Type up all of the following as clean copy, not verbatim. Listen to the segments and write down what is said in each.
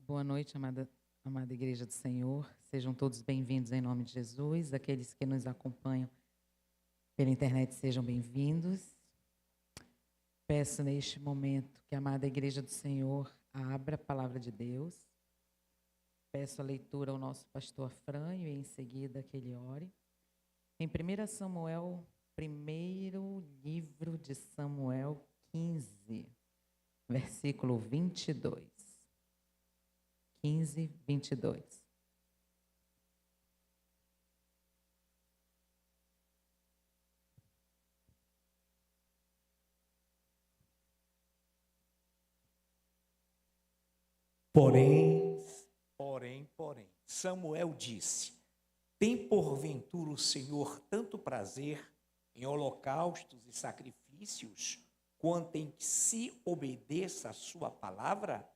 Boa noite, amada Igreja do Senhor. Sejam todos bem-vindos em nome de Jesus. Aqueles que nos acompanham pela internet, sejam bem-vindos. Peço neste momento que a amada Igreja do Senhor abra a palavra de Deus. Peço a leitura ao nosso pastor Afrânio e em seguida que ele ore. Em 1 Samuel, primeiro livro de Samuel 15, versículo 22. 15, 22. Porém, Samuel disse: tem porventura o Senhor tanto prazer em holocaustos e sacrifícios, quanto em que se obedeça a sua palavra?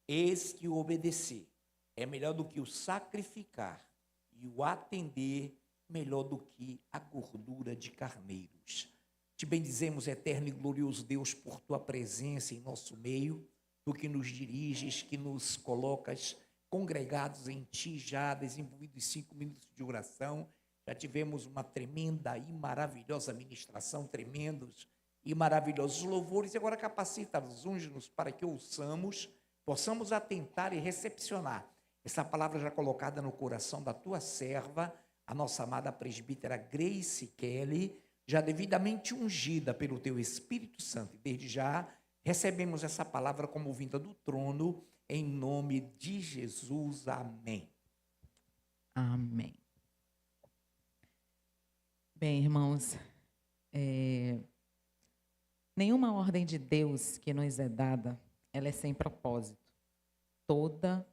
Eis que o obedecer é melhor do que o sacrificar, e o atender melhor do que a gordura de carneiros. Te bendizemos, eterno e glorioso Deus, por tua presença em nosso meio, tu que nos diriges, que nos colocas congregados em ti, já desenvolvidos 5 minutos de oração. Já tivemos uma tremenda e maravilhosa ministração, tremendos e maravilhosos louvores, e agora capacita-nos, unge-nos para que ouçamos, possamos atentar e recepcionar essa palavra já colocada no coração da tua serva, a nossa amada presbítera Grace Kelly, já devidamente ungida pelo teu Espírito Santo. E desde já recebemos essa palavra como vinda do trono, em nome de Jesus. Amém. Amém. Bem, irmãos, nenhuma ordem de Deus que nos é dada, ela é sem propósito. Toda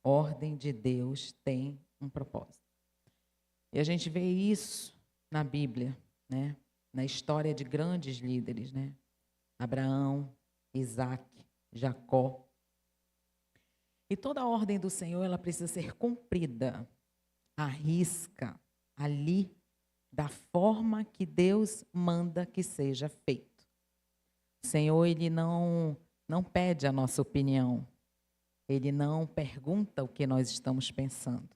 ordem de Deus tem um propósito. E a gente vê isso na Bíblia, né? Na história de grandes líderes, né? Abraão, Isaac, Jacó. E toda a ordem do Senhor, ela precisa ser cumprida à risca, ali, da forma que Deus manda que seja feito. O Senhor, ele não pede a nossa opinião. Ele não pergunta o que nós estamos pensando.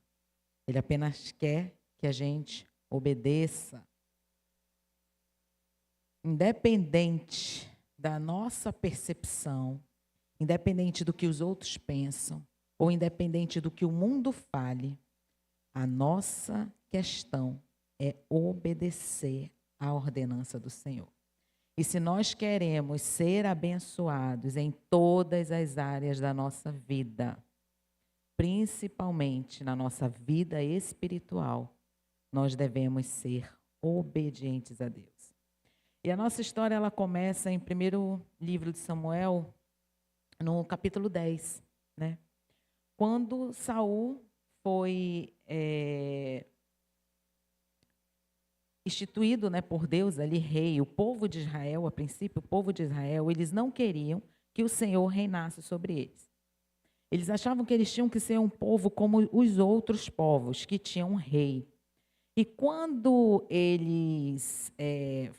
Ele apenas quer que a gente obedeça. Independente da nossa percepção, independente do que os outros pensam, ou independente do que o mundo fale, a nossa questão é obedecer à ordenança do Senhor. E se nós queremos ser abençoados em todas as áreas da nossa vida, principalmente na nossa vida espiritual, nós devemos ser obedientes a Deus. E a nossa história, ela começa em primeiro livro de Samuel, no capítulo 10, né? Quando Saul foi instituído, né, por Deus ali rei, o povo de Israel, a princípio, o povo de Israel, eles não queriam que o Senhor reinasse sobre eles. Eles achavam que eles tinham que ser um povo como os outros povos, que tinham um rei. E quando eles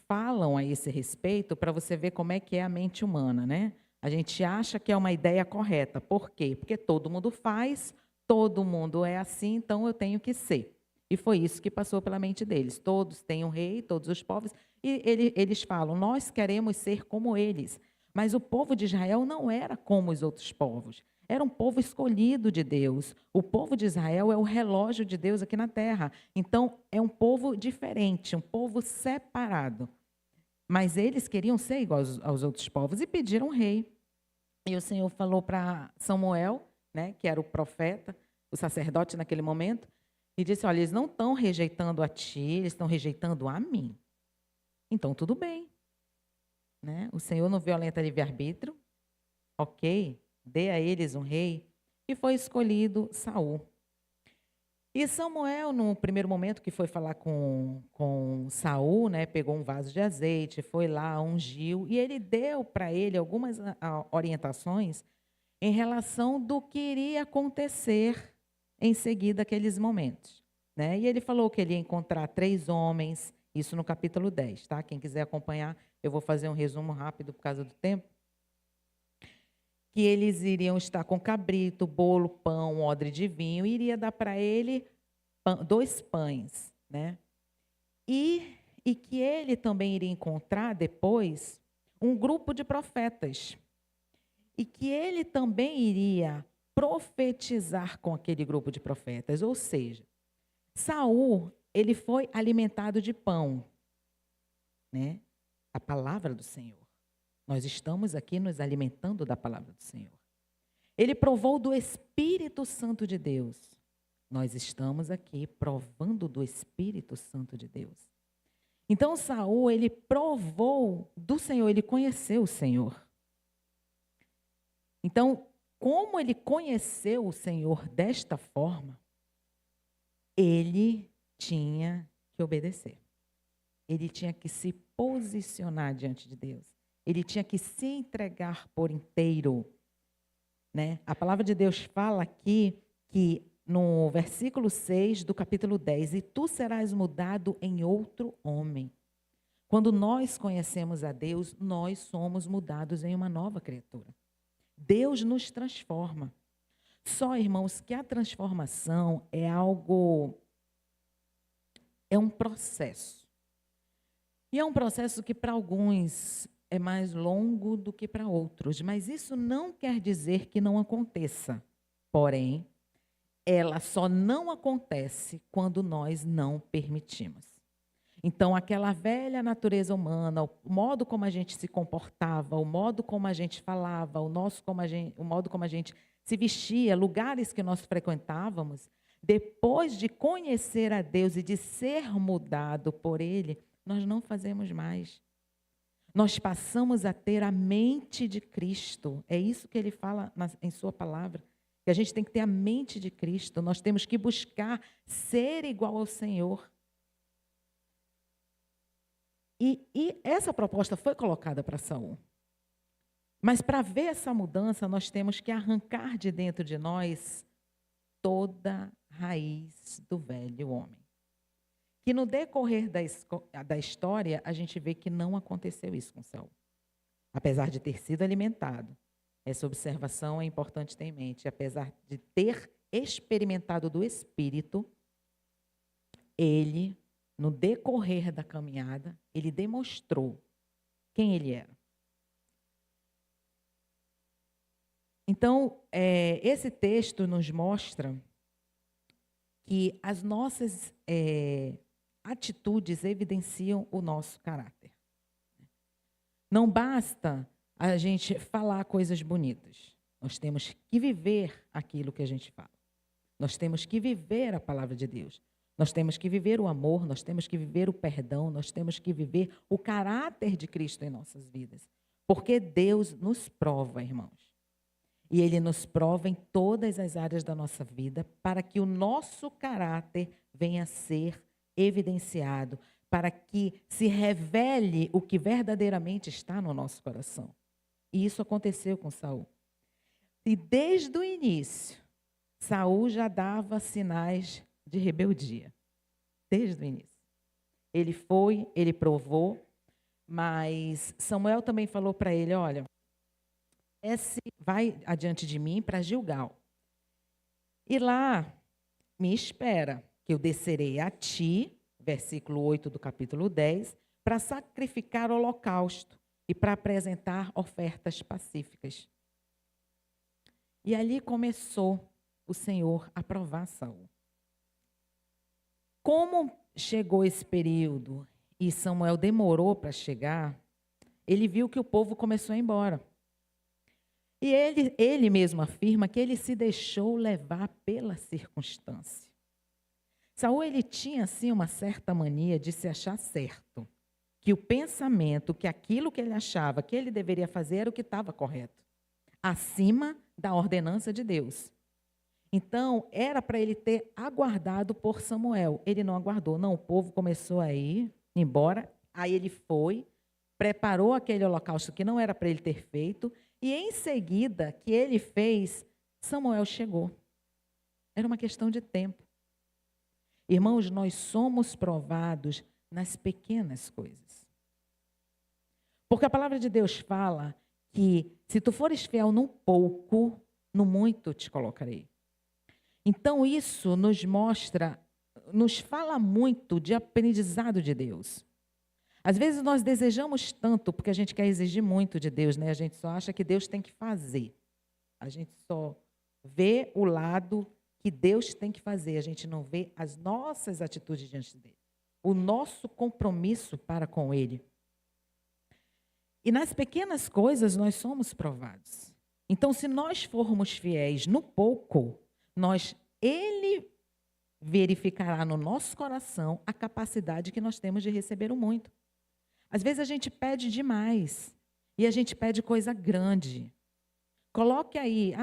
falam a esse respeito, para você ver como é que é a mente humana, né? A gente acha que é uma ideia correta. Por quê? Porque todo mundo faz, todo mundo é assim, então eu tenho que ser. E foi isso que passou pela mente deles. Todos têm um rei, todos os povos, e eles falam, nós queremos ser como eles. Mas o povo de Israel não era como os outros povos. Era um povo escolhido de Deus. O povo de Israel é o relógio de Deus aqui na terra. Então, é um povo diferente, um povo separado. Mas eles queriam ser iguais aos outros povos e pediram um rei. E o Senhor falou para Samuel, né, que era o profeta, o sacerdote naquele momento, e disse, olha, eles não estão rejeitando a ti, eles estão rejeitando a mim. Então, tudo bem. Né? O Senhor não violenta livre-arbítrio. Ok, dê a eles um rei. E foi escolhido Saul. E Samuel, no primeiro momento que foi falar com Saul, né, pegou um vaso de azeite, foi lá, ungiu, e ele deu para ele algumas orientações em relação do que iria acontecer em seguida aqueles momentos. Né? E ele falou que ele ia encontrar 3 homens, isso no capítulo 10, tá? Quem quiser acompanhar, eu vou fazer um resumo rápido por causa do tempo. que eles iriam estar com cabrito, bolo, pão, odre de vinho, e iria dar para ele 2 pães, né? E que ele também iria encontrar depois um grupo de profetas. E que ele também iria profetizar com aquele grupo de profetas. Ou seja, Saul, ele foi alimentado de pão, né? A palavra do Senhor. Nós estamos aqui nos alimentando da palavra do Senhor. Ele provou do Espírito Santo de Deus. Nós estamos aqui provando do Espírito Santo de Deus. Então, Saul, ele provou do Senhor, ele conheceu o Senhor. Então, como ele conheceu o Senhor desta forma, ele tinha que obedecer. Ele tinha que se posicionar diante de Deus. Ele tinha que se entregar por inteiro, né? A palavra de Deus fala aqui que no versículo 6 do capítulo 10, e tu serás mudado em outro homem. Quando nós conhecemos a Deus, nós somos mudados em uma nova criatura. Deus nos transforma. Só, irmãos, que a transformação é um processo. E é um processo que para alguns é mais longo do que para outros, mas isso não quer dizer que não aconteça. Porém, ela só não acontece quando nós não permitimos. Então, aquela velha natureza humana, o modo como a gente se comportava, o modo como a gente falava, o modo como a gente se vestia, lugares que nós frequentávamos, depois de conhecer a Deus e de ser mudado por Ele, nós não fazemos mais. Nós passamos a ter a mente de Cristo. É isso que Ele fala em sua palavra. Que a gente tem que ter a mente de Cristo. Nós temos que buscar ser igual ao Senhor. E essa proposta foi colocada para Saul. Mas para ver essa mudança, nós temos que arrancar de dentro de nós toda a raiz do velho homem. Que no decorrer da história, a gente vê que não aconteceu isso com Saul. Apesar de ter sido alimentado. Essa observação é importante ter em mente. Apesar de ter experimentado do Espírito, ele, no decorrer da caminhada, ele demonstrou quem ele era. Então, esse texto nos mostra que as nossas atitudes evidenciam o nosso caráter. Não basta a gente falar coisas bonitas. Nós temos que viver aquilo que a gente fala. Nós temos que viver a palavra de Deus. Nós temos que viver o amor, nós temos que viver o perdão, nós temos que viver o caráter de Cristo em nossas vidas. Porque Deus nos prova, irmãos. E Ele nos prova em todas as áreas da nossa vida para que o nosso caráter venha a ser evidenciado, para que se revele o que verdadeiramente está no nosso coração. E isso aconteceu com Saul. E desde o início, Saul já dava sinais de rebeldia. Desde o início. Ele foi, ele provou, mas Samuel também falou para ele, olha, vai adiante de mim para Gilgal. E lá me espera, que eu descerei a ti, versículo 8 do capítulo 10, para sacrificar holocausto e para apresentar ofertas pacíficas. E ali começou o Senhor a provar Saul. Como chegou esse período e Samuel demorou para chegar, ele viu que o povo começou a ir embora. E ele mesmo afirma que ele se deixou levar pela circunstância. Saul, ele tinha, assim, uma certa mania de se achar certo. Que o pensamento, que aquilo que ele achava que ele deveria fazer era o que estava correto. Acima da ordenança de Deus. Então, era para ele ter aguardado por Samuel. Ele não aguardou. Não, o povo começou a ir embora. Aí ele foi, preparou aquele holocausto que não era para ele ter feito. E em seguida, que ele fez, Samuel chegou. Era uma questão de tempo. Irmãos, nós somos provados nas pequenas coisas. Porque a palavra de Deus fala que se tu fores fiel no pouco, no muito te colocarei. Então isso nos mostra, nos fala muito de aprendizado de Deus. Às vezes nós desejamos tanto porque a gente quer exigir muito de Deus, né? A gente só acha que Deus tem que fazer. A gente só vê o lado que Deus tem que fazer, a gente não vê as nossas atitudes diante dele, o nosso compromisso para com ele. E nas pequenas coisas nós somos provados. Então, se nós formos fiéis no pouco, ele verificará no nosso coração a capacidade que nós temos de receber o muito. Às vezes a gente pede demais e a gente pede coisa grande. Coloque aí,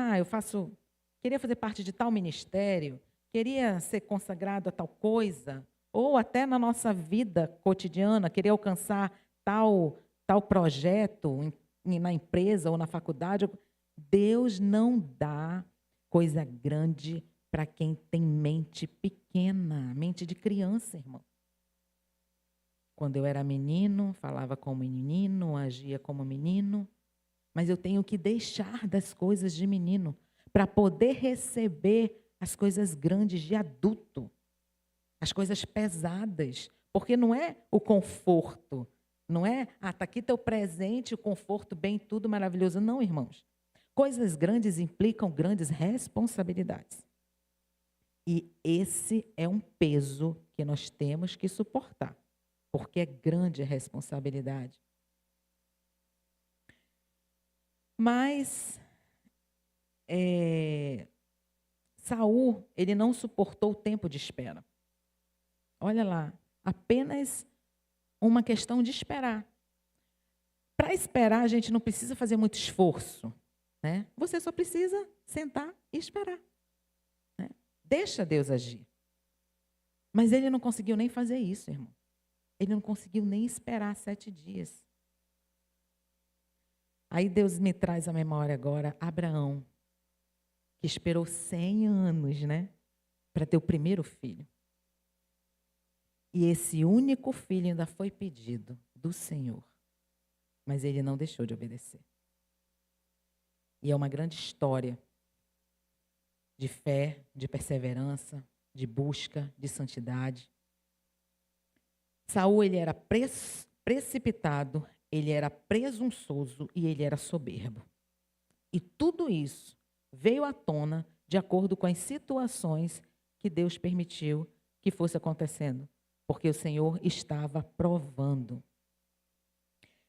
queria fazer parte de tal ministério, queria ser consagrado a tal coisa, ou até na nossa vida cotidiana, queria alcançar tal projeto na empresa ou na faculdade. Deus não dá coisa grande para quem tem mente pequena, mente de criança, irmão. Quando eu era menino, falava como menino, agia como menino, mas eu tenho que deixar das coisas de menino para poder receber as coisas grandes de adulto, as coisas pesadas, porque não é o conforto, não é, está aqui teu presente, o conforto, bem, tudo maravilhoso. Não, irmãos. Coisas grandes implicam grandes responsabilidades. E esse é um peso que nós temos que suportar, porque é grande a responsabilidade. Mas Saul, ele não suportou o tempo de espera. Olha lá, apenas uma questão de esperar. Para esperar, a gente não precisa fazer muito esforço, né? Você só precisa sentar e esperar, né? Deixa Deus agir. Mas ele não conseguiu nem fazer isso, irmão. Ele não conseguiu nem esperar 7 dias. Aí Deus me traz à memória agora Abraão, que esperou 100 anos, né, para ter o primeiro filho. E esse único filho ainda foi pedido do Senhor, mas ele não deixou de obedecer. E é uma grande história de fé, de perseverança, de busca, de santidade. Saul, ele era precipitado, ele era presunçoso e ele era soberbo. E tudo isso veio à tona de acordo com as situações que Deus permitiu que fosse acontecendo, porque o Senhor estava provando.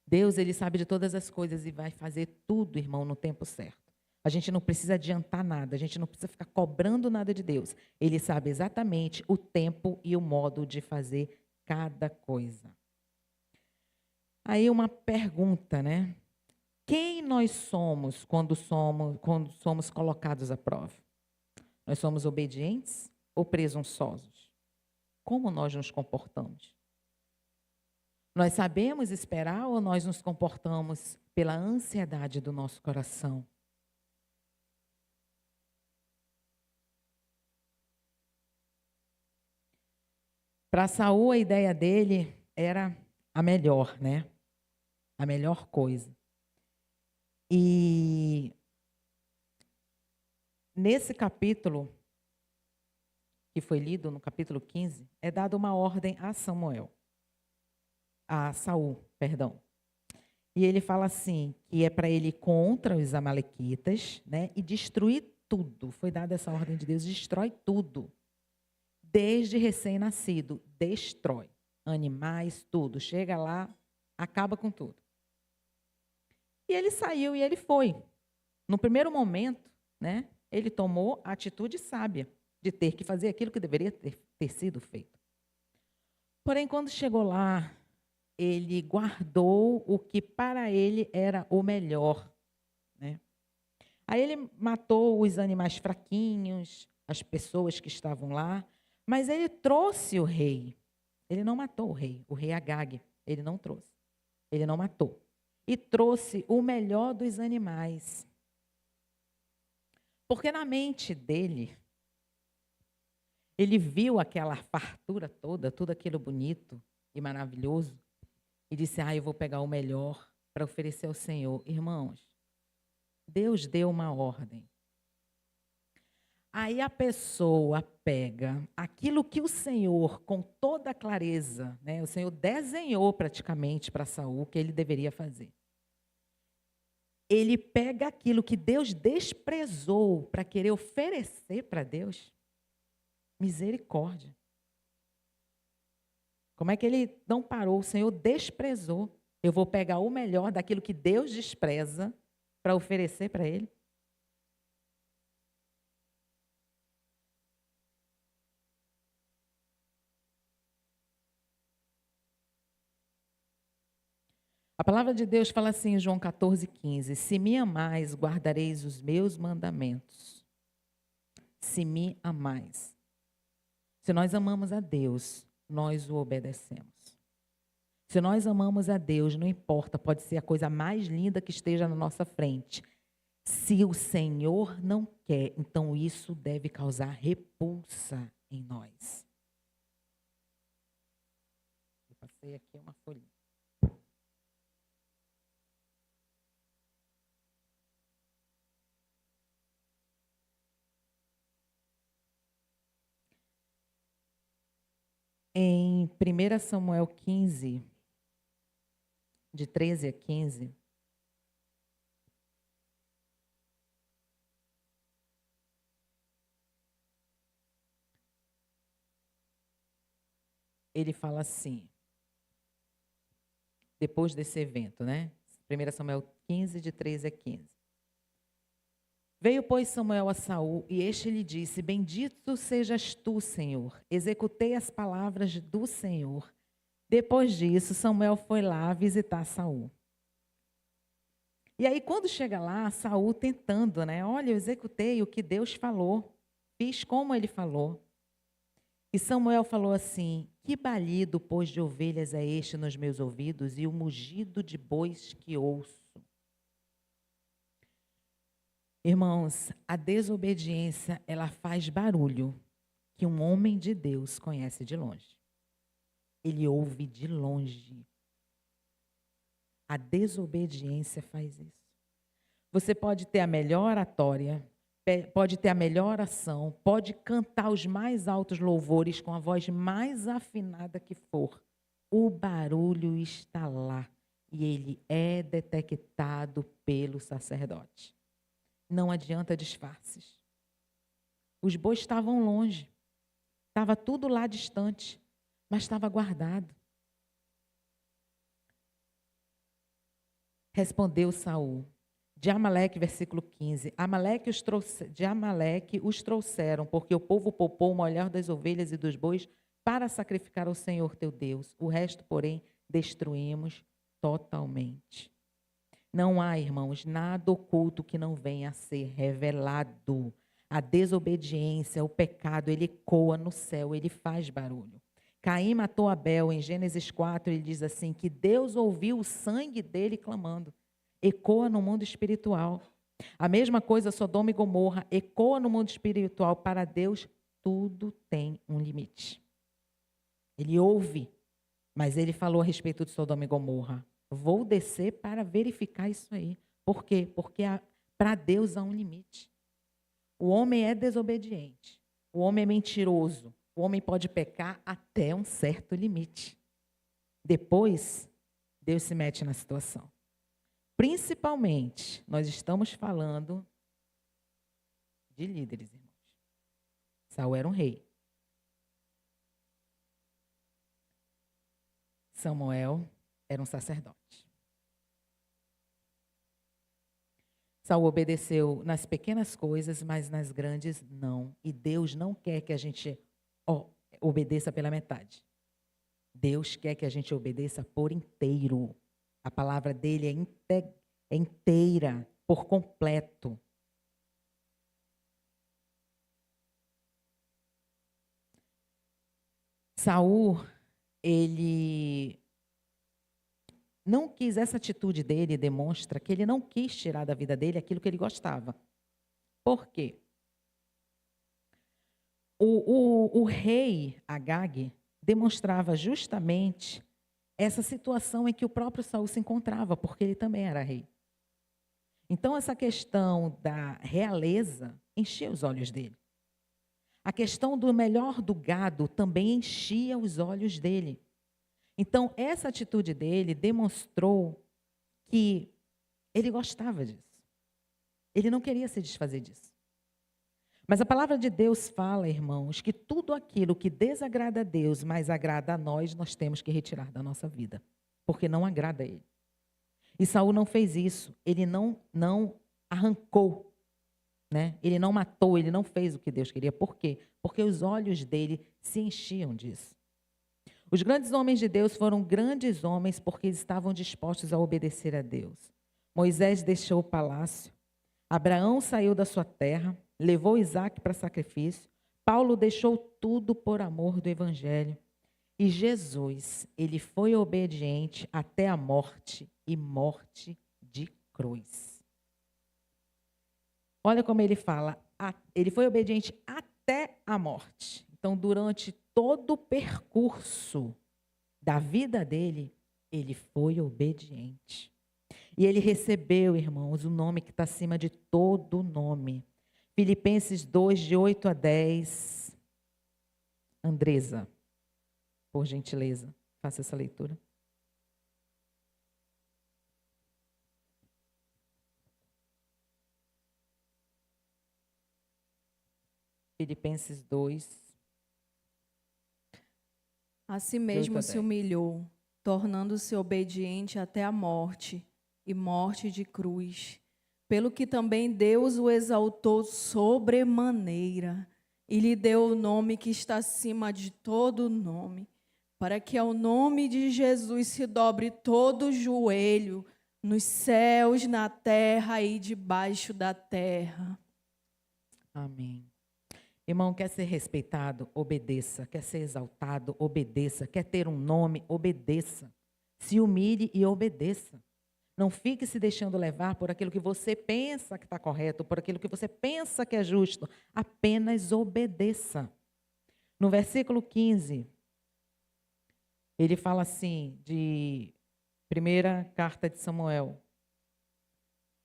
Deus, ele sabe de todas as coisas e vai fazer tudo, irmão, no tempo certo. A gente não precisa adiantar nada, a gente não precisa ficar cobrando nada de Deus. Ele sabe exatamente o tempo e o modo de fazer cada coisa. Aí uma pergunta, né? Quem nós somos quando somos colocados à prova? Nós somos obedientes ou presunçosos? Como nós nos comportamos? Nós sabemos esperar ou nós nos comportamos pela ansiedade do nosso coração? Para Saul, a ideia dele era a melhor, né? A melhor coisa. E nesse capítulo, que foi lido no capítulo 15, é dada uma ordem a Saul, perdão. E ele fala assim, que é para ele ir contra os amalequitas, né? E destruir tudo. Foi dada essa ordem de Deus, destrói tudo. Desde recém-nascido, destrói. Animais, tudo. Chega lá, acaba com tudo. E ele saiu e ele foi. No primeiro momento, né, ele tomou a atitude sábia de ter que fazer aquilo que deveria ter sido feito. Porém, quando chegou lá, ele guardou o que para ele era o melhor, né? Aí ele matou os animais fraquinhos, as pessoas que estavam lá, mas ele trouxe o rei. Ele não matou o rei Agag, ele não trouxe. Ele não matou. E trouxe o melhor dos animais. Porque na mente dele, ele viu aquela fartura toda, tudo aquilo bonito e maravilhoso, e disse, eu vou pegar o melhor para oferecer ao Senhor. Irmãos, Deus deu uma ordem. Aí a pessoa pega aquilo que o Senhor, com toda clareza, né, o Senhor desenhou praticamente para Saul que ele deveria fazer. Ele pega aquilo que Deus desprezou para querer oferecer para Deus. Misericórdia. Como é que ele não parou? O Senhor desprezou. Eu vou pegar o melhor daquilo que Deus despreza para oferecer para ele. A palavra de Deus fala assim em João 14,15: se me amais, guardareis os meus mandamentos. Se me amais. Se nós amamos a Deus, nós o obedecemos. Se nós amamos a Deus, não importa, pode ser a coisa mais linda que esteja na nossa frente. Se o Senhor não quer, então isso deve causar repulsa em nós. Eu passei aqui uma folhinha. Em 1 Samuel 15, de 13 a 15, ele fala assim, depois desse evento, né? 1 Samuel 15, de 13 a 15. Veio, pois, Samuel a Saul, e este lhe disse: bendito sejas tu, Senhor. Executei as palavras do Senhor. Depois disso, Samuel foi lá visitar Saul. E aí, quando chega lá, Saul tentando, né? Olha, eu executei o que Deus falou. Fiz como ele falou. E Samuel falou assim: que balido, pois, de ovelhas é este nos meus ouvidos, e o mugido de bois que ouço? Irmãos, a desobediência, ela faz barulho que um homem de Deus conhece de longe. Ele ouve de longe. A desobediência faz isso. Você pode ter a melhor oratória, pode ter a melhor oração, pode cantar os mais altos louvores com a voz mais afinada que for. O barulho está lá e ele é detectado pelo sacerdote. Não adianta disfarces. Os bois estavam longe. Estava tudo lá distante, mas estava guardado. Respondeu Saul. De Amaleque, versículo 15. De Amaleque os trouxeram, porque o povo poupou o melhor das ovelhas e dos bois para sacrificar ao Senhor teu Deus. O resto, porém, destruímos totalmente. Não há, irmãos, nada oculto que não venha a ser revelado. A desobediência, o pecado, ele ecoa no céu, ele faz barulho. Caim matou Abel, em Gênesis 4, ele diz assim, que Deus ouviu o sangue dele clamando. Ecoa no mundo espiritual. A mesma coisa, Sodoma e Gomorra, ecoa no mundo espiritual. Para Deus, tudo tem um limite. Ele ouve, mas ele falou a respeito de Sodoma e Gomorra. Vou descer para verificar isso aí. Por quê? Porque para Deus há um limite. O homem é desobediente. O homem é mentiroso. O homem pode pecar até um certo limite. Depois, Deus se mete na situação. Principalmente, nós estamos falando de líderes, irmãos. Saul era um rei. Samuel era um sacerdote. Saul obedeceu nas pequenas coisas, mas nas grandes não. E Deus não quer que a gente obedeça pela metade. Deus quer que a gente obedeça por inteiro. A palavra dele é inteira, por completo. Saul, ele não quis, essa atitude dele demonstra que ele não quis tirar da vida dele aquilo que ele gostava. Por quê? O rei Agag demonstrava justamente essa situação em que o próprio Saul se encontrava, porque ele também era rei. Então, essa questão da realeza enchia os olhos dele. A questão do melhor do gado também enchia os olhos dele. Então, essa atitude dele demonstrou que ele gostava disso. Ele não queria se desfazer disso. Mas a palavra de Deus fala, irmãos, que tudo aquilo que desagrada a Deus, mas agrada a nós temos que retirar da nossa vida, porque não agrada a ele. E Saul não fez isso, ele não arrancou, né? Ele não matou, ele não fez o que Deus queria. Por quê? Porque os olhos dele se enchiam disso. Os grandes homens de Deus foram grandes homens porque estavam dispostos a obedecer a Deus. Moisés deixou o palácio, Abraão saiu da sua terra, levou Isaac para sacrifício, Paulo deixou tudo por amor do evangelho. E Jesus, ele foi obediente até a morte e morte de cruz. Olha como ele fala, ele foi obediente até a morte. Então, durante todo o percurso da vida dele, ele foi obediente. E ele recebeu, irmãos, o nome que está acima de todo nome. Filipenses 2, de 8 a 10. Andresa, por gentileza, faça essa leitura. Filipenses 2. A si mesmo se humilhou, tornando-se obediente até a morte, e morte de cruz. Pelo que também Deus o exaltou sobremaneira, e lhe deu o nome que está acima de todo nome, para que ao nome de Jesus se dobre todo o joelho, nos céus, na terra e debaixo da terra. Amém. Irmão, quer ser respeitado? Obedeça. Quer ser exaltado? Obedeça. Quer ter um nome? Obedeça. Se humilhe e obedeça. Não fique se deixando levar por aquilo que você pensa que está correto, por aquilo que você pensa que é justo. Apenas obedeça. No versículo 15, ele fala assim, de primeira carta de Samuel.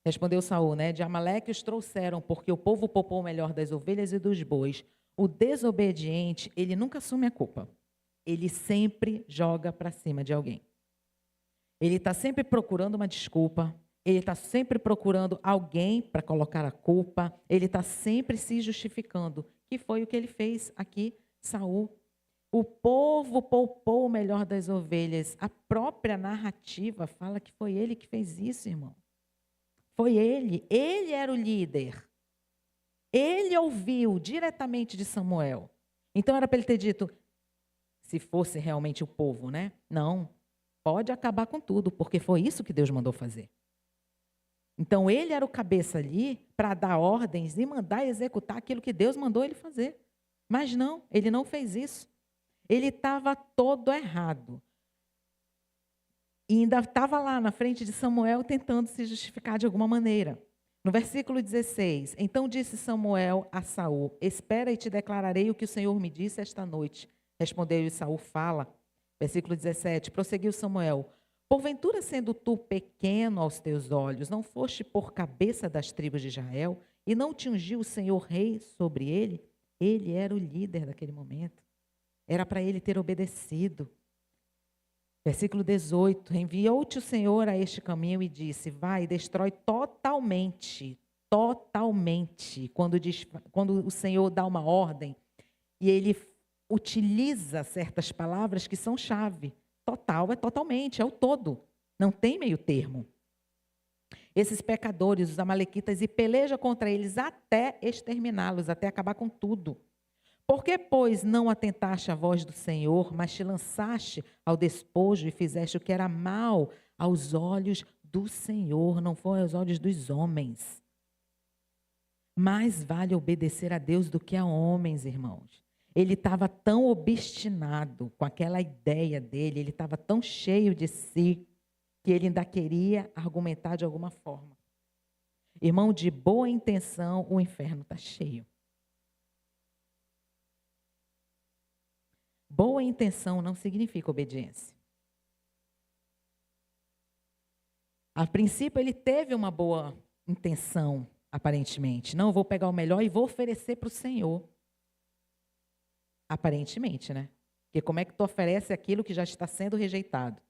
Respondeu Saul, né? De Amaleque os trouxeram, porque o povo poupou o melhor das ovelhas e dos bois. O desobediente, ele nunca assume a culpa. Ele sempre joga para cima de alguém. Ele está sempre procurando uma desculpa. Ele está sempre procurando alguém para colocar a culpa. Ele está sempre se justificando. Que foi o que ele fez aqui, Saul. O povo poupou o melhor das ovelhas. A própria narrativa fala que foi ele que fez isso, irmão. Foi ele. Ele era o líder. Ele ouviu diretamente de Samuel. Então era para ele ter dito, se fosse realmente o povo, né? Não. Pode acabar com tudo, porque foi isso que Deus mandou fazer. Então, ele era o cabeça ali para dar ordens e mandar executar aquilo que Deus mandou ele fazer. Mas não, ele não fez isso. Ele estava todo errado. E ainda estava lá na frente de Samuel tentando se justificar de alguma maneira. No versículo 16, então disse Samuel a Saul, espera e te declararei o que o Senhor me disse esta noite. Respondeu-lhe Saul, fala. Versículo 17, prosseguiu Samuel, porventura sendo tu pequeno aos teus olhos, não foste por cabeça das tribos de Israel, e não te ungiu o Senhor rei sobre ele? Ele era o líder daquele momento. Era para ele ter obedecido. Versículo 18, enviou-te o Senhor a este caminho e disse, vai, destrói totalmente, quando o Senhor dá uma ordem, e ele utiliza certas palavras que são chave. Total é totalmente, é o todo. Não tem meio termo. Esses pecadores, os amalequitas, e peleja contra eles até exterminá-los, até acabar com tudo. Por que, pois, não atentaste à voz do Senhor, mas te lançaste ao despojo e fizeste o que era mal aos olhos do Senhor, não foi aos olhos dos homens? Mais vale obedecer a Deus do que a homens, irmãos. Ele estava tão obstinado com aquela ideia dele, ele estava tão cheio de si, que ele ainda queria argumentar de alguma forma. Irmão, de boa intenção, o inferno está cheio. Boa intenção não significa obediência. A princípio, ele teve uma boa intenção, aparentemente. Não, eu vou pegar o melhor e vou oferecer para o Senhor. Aparentemente, né? Porque como é que tu oferece aquilo que já está sendo rejeitado?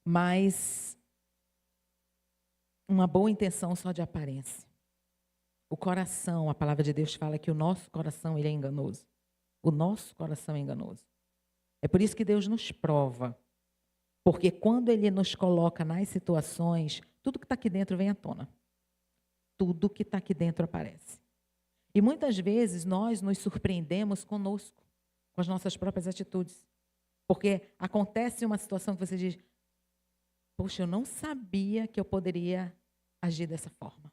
Mas uma boa intenção só de aparência. O coração, a palavra de Deus fala que o nosso coração ele é enganoso. O nosso coração é enganoso. É por isso que Deus nos prova. Porque quando Ele nos coloca nas situações, tudo que está aqui dentro vem à tona. Tudo que está aqui dentro aparece. E muitas vezes nós nos surpreendemos conosco, com as nossas próprias atitudes. Porque acontece uma situação que você diz, poxa, eu não sabia que eu poderia agir dessa forma.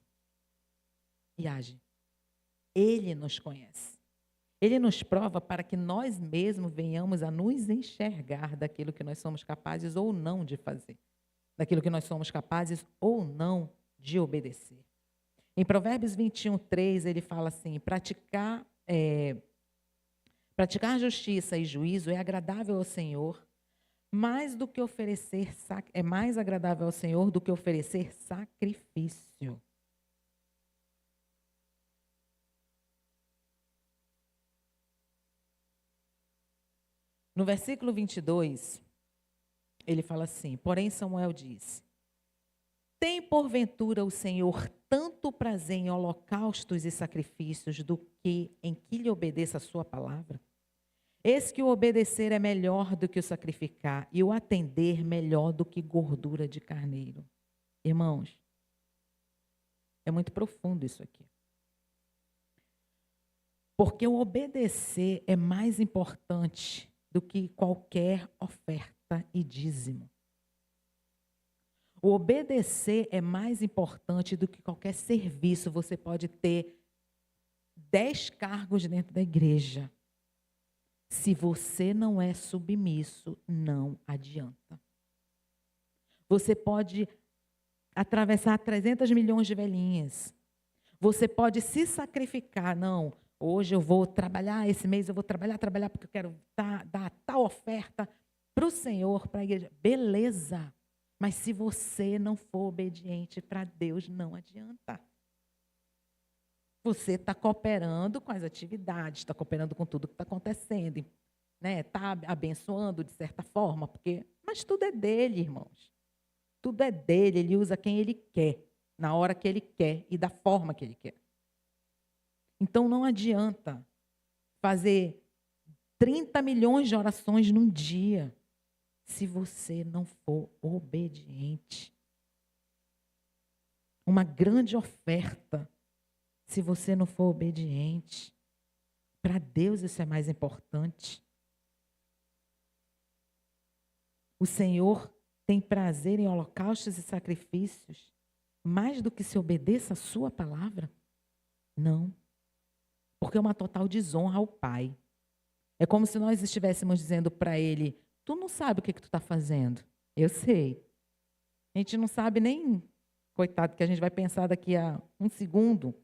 E age. Ele nos conhece. Ele nos prova para que nós mesmos venhamos a nos enxergar daquilo que nós somos capazes ou não de fazer. Daquilo que nós somos capazes ou não de obedecer. Em Provérbios 21:3, ele fala assim, praticar justiça e juízo é agradável ao Senhor, mais agradável ao Senhor do que oferecer sacrifício. No versículo 22, ele fala assim, porém Samuel disse, tem porventura o Senhor tanto prazer em holocaustos e sacrifícios do que em que lhe obedeça a sua palavra? Eis que o obedecer é melhor do que o sacrificar e o atender melhor do que gordura de carneiro. Irmãos, é muito profundo isso aqui. Porque o obedecer é mais importante do que qualquer oferta e dízimo. O obedecer é mais importante do que qualquer serviço. Você pode ter 10 cargos dentro da igreja. Se você não é submisso, não adianta. Você pode atravessar 300 milhões de velhinhas. Você pode se sacrificar. Não, hoje eu vou trabalhar, esse mês eu vou trabalhar porque eu quero dar tal oferta para o Senhor, para a igreja. Beleza. Mas se você não for obediente para Deus, não adianta. Você está cooperando com as atividades, está cooperando com tudo que está acontecendo, né? Está abençoando de certa forma, mas tudo é dele, irmãos. Tudo é dele, ele usa quem ele quer, na hora que ele quer e da forma que ele quer. Então não adianta fazer 30 milhões de orações num dia, se você não for obediente. Uma grande oferta, se você não for obediente. Para Deus isso é mais importante. O Senhor tem prazer em holocaustos e sacrifícios, mais do que se obedeça a sua palavra? Não. Porque é uma total desonra ao Pai. É como se nós estivéssemos dizendo para Ele, tu não sabe o que tu está fazendo. Eu sei. A gente não sabe nem, coitado, que a gente vai pensar daqui a um segundo, o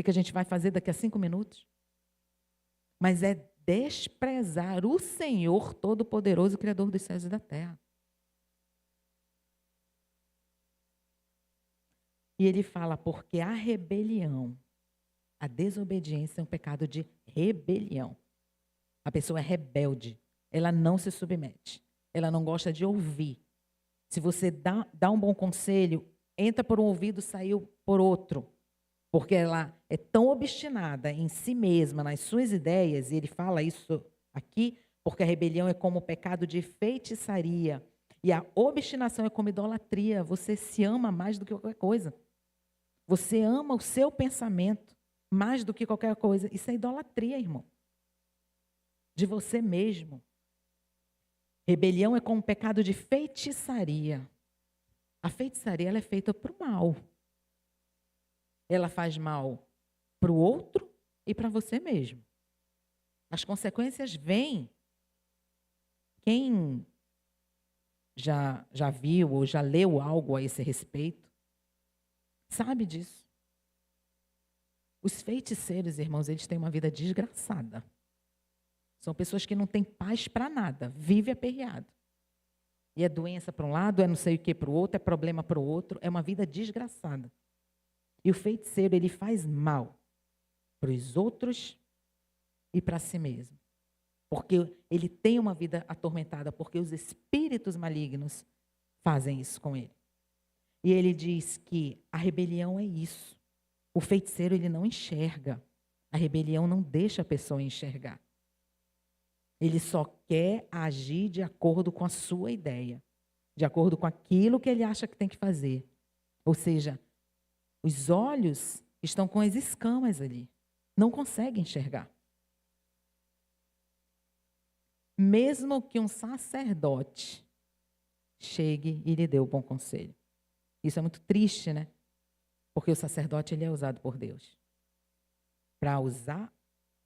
que a gente vai fazer daqui a 5 minutos. Mas é desprezar o Senhor Todo-Poderoso, Criador dos céus e da terra. E ele fala, porque a rebelião, a desobediência é um pecado de rebelião. A pessoa é rebelde. Ela não se submete. Ela não gosta de ouvir. Se você dá um bom conselho, entra por um ouvido, saiu por outro. Porque ela é tão obstinada em si mesma, nas suas ideias, e ele fala isso aqui, porque a rebelião é como o pecado de feitiçaria. E a obstinação é como idolatria. Você se ama mais do que qualquer coisa. Você ama o seu pensamento mais do que qualquer coisa. Isso é idolatria, irmão. De você mesmo. Rebelião é como um pecado de feitiçaria. A feitiçaria ela é feita para o mal. Ela faz mal para o outro e para você mesmo. As consequências vêm. Quem já viu ou já leu algo a esse respeito, sabe disso. Os feiticeiros, irmãos, eles têm uma vida desgraçada. São pessoas que não têm paz para nada, vive aperreado. E é doença para um lado, é não sei o que para o outro, é problema para o outro, é uma vida desgraçada. E o feiticeiro, ele faz mal para os outros e para si mesmo. Porque ele tem uma vida atormentada, porque os espíritos malignos fazem isso com ele. E ele diz que a rebelião é isso. O feiticeiro, ele não enxerga. A rebelião não deixa a pessoa enxergar. Ele só quer agir de acordo com a sua ideia, de acordo com aquilo que ele acha que tem que fazer. Ou seja, os olhos estão com as escamas ali. Não conseguem enxergar. Mesmo que um sacerdote chegue e lhe dê o bom conselho. Isso é muito triste, né? Porque o sacerdote, ele é usado por Deus para usar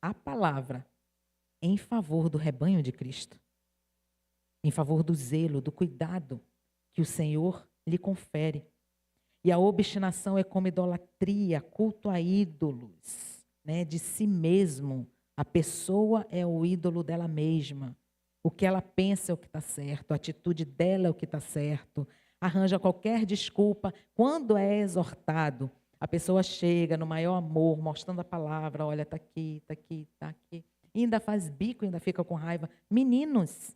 a palavra em favor do rebanho de Cristo, em favor do zelo, do cuidado que o Senhor lhe confere. E a obstinação é como idolatria, culto a ídolos, né, de si mesmo. A pessoa é o ídolo dela mesma. O que ela pensa é o que está certo, a atitude dela é o que está certo. Arranja qualquer desculpa. Quando é exortado, a pessoa chega no maior amor, mostrando a palavra, olha, está aqui, está aqui, está aqui. E ainda faz bico, ainda fica com raiva. Meninos.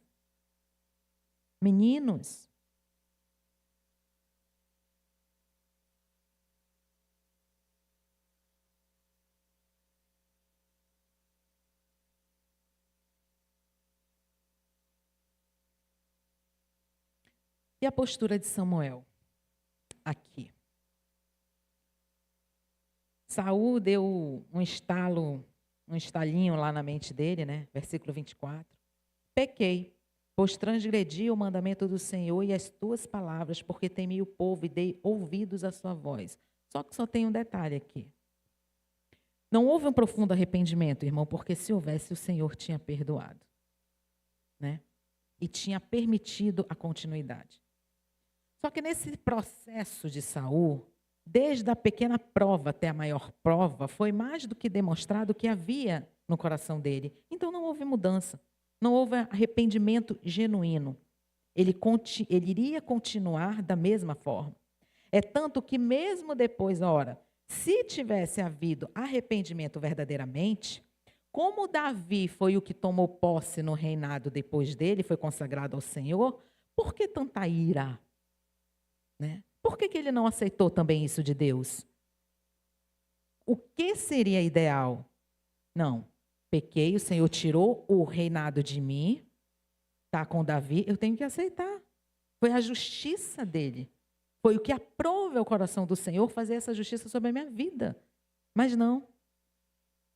E a postura de Samuel? Aqui. Saul deu um estalinho lá na mente dele, né? Versículo 24. Pequei, pois transgredi o mandamento do Senhor e as tuas palavras, porque temi o povo e dei ouvidos à sua voz. Só que só tem um detalhe aqui. Não houve um profundo arrependimento, irmão, porque se houvesse, o Senhor tinha perdoado, né? E tinha permitido a continuidade. Só que nesse processo de Saul, desde a pequena prova até a maior prova, foi mais do que demonstrado o que havia no coração dele. Então não houve mudança, não houve arrependimento genuíno. Ele iria continuar da mesma forma. É tanto que mesmo depois, ora, se tivesse havido arrependimento verdadeiramente, como Davi foi o que tomou posse no reinado depois dele, foi consagrado ao Senhor, por que tanta ira? Né? Por que ele não aceitou também isso de Deus? O que seria ideal? Não, pequei, o Senhor tirou o reinado de mim, está com Davi, eu tenho que aceitar. Foi a justiça dele. Foi o que aprova o coração do Senhor fazer essa justiça sobre a minha vida. Mas não.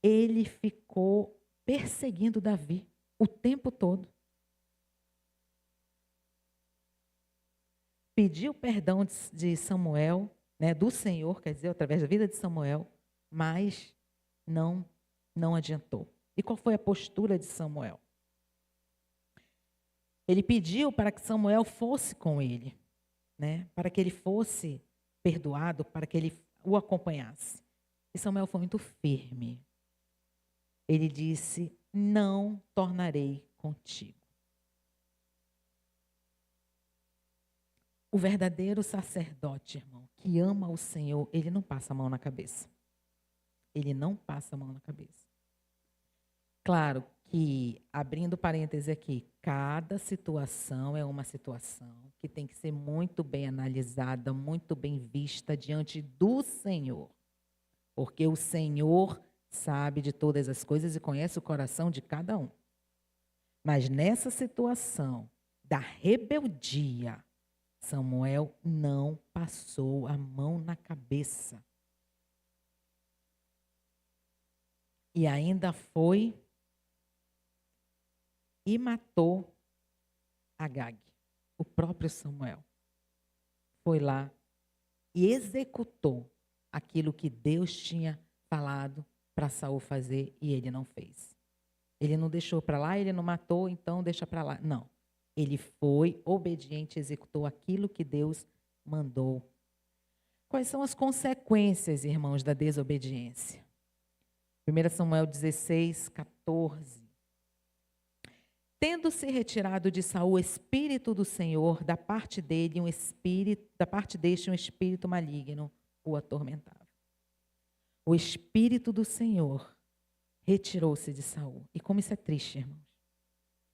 Ele ficou perseguindo Davi o tempo todo. Pediu perdão de Samuel, né, do Senhor, quer dizer, através da vida de Samuel, mas não adiantou. E qual foi a postura de Samuel? Ele pediu para que Samuel fosse com ele, né, para que ele fosse perdoado, para que ele o acompanhasse. E Samuel foi muito firme. Ele disse: não tornarei contigo. O verdadeiro sacerdote, irmão, que ama o Senhor, ele não passa a mão na cabeça. Ele não passa a mão na cabeça. Claro que, abrindo parêntese aqui, cada situação é uma situação que tem que ser muito bem analisada, muito bem vista diante do Senhor. Porque o Senhor sabe de todas as coisas e conhece o coração de cada um. Mas nessa situação da rebeldia, Samuel não passou a mão na cabeça. E ainda foi e matou Agag, o próprio Samuel. Foi lá e executou aquilo que Deus tinha falado para Saul fazer e ele não fez. Ele não deixou para lá, ele não matou, então deixa para lá. Não. Ele foi obediente, executou aquilo que Deus mandou. Quais são as consequências, irmãos, da desobediência? 1 Samuel 16, 14. Tendo-se retirado de Saul o espírito do Senhor, da parte deste um espírito maligno o atormentava. O espírito do Senhor retirou-se de Saul. E como isso é triste, irmãos.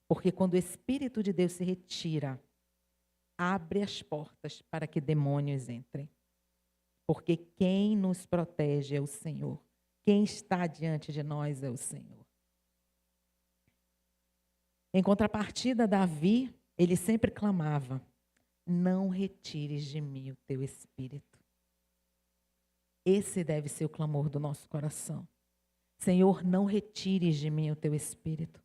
Porque quando o espírito de Deus se retira, abre as portas para que demônios entrem. Porque quem nos protege é o Senhor. Quem está diante de nós é o Senhor. Em contrapartida, Davi, ele sempre clamava: não retires de mim o teu espírito. Esse deve ser o clamor do nosso coração. Senhor, não retires de mim o teu espírito.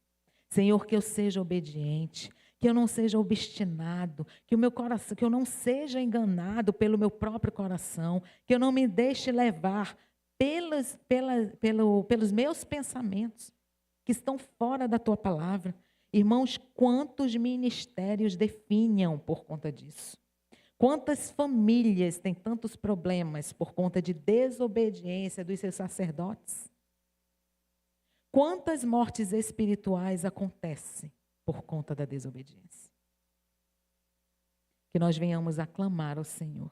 Senhor, que eu seja obediente, que eu não seja obstinado, que o meu coração, que eu não seja enganado pelo meu próprio coração, que eu não me deixe levar pelos meus pensamentos que estão fora da tua palavra. Irmãos, quantos ministérios definham por conta disso? Quantas famílias têm tantos problemas por conta de desobediência dos seus sacerdotes? Quantas mortes espirituais acontecem por conta da desobediência? Que nós venhamos a clamar ao Senhor.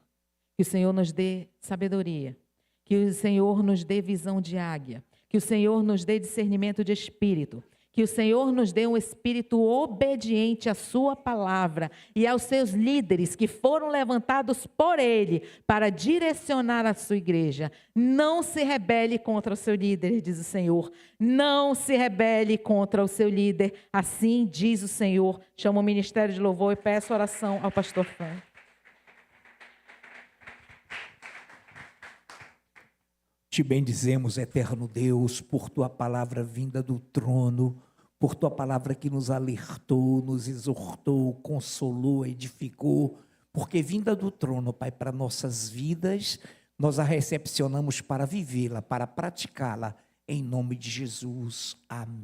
Que o Senhor nos dê sabedoria. Que o Senhor nos dê visão de águia. Que o Senhor nos dê discernimento de espírito. Que o Senhor nos dê um espírito obediente à sua palavra e aos seus líderes que foram levantados por Ele para direcionar a sua igreja. Não se rebele contra o seu líder, diz o Senhor. Não se rebele contra o seu líder. Assim diz o Senhor. Chamo o ministério de louvor e peço oração ao pastor Frank. Te bendizemos, eterno Deus, por tua palavra vinda do trono, por tua palavra que nos alertou, nos exortou, consolou, edificou, porque vinda do trono, Pai, para nossas vidas, nós a recepcionamos para vivê-la, para praticá-la, em nome de Jesus. Amém.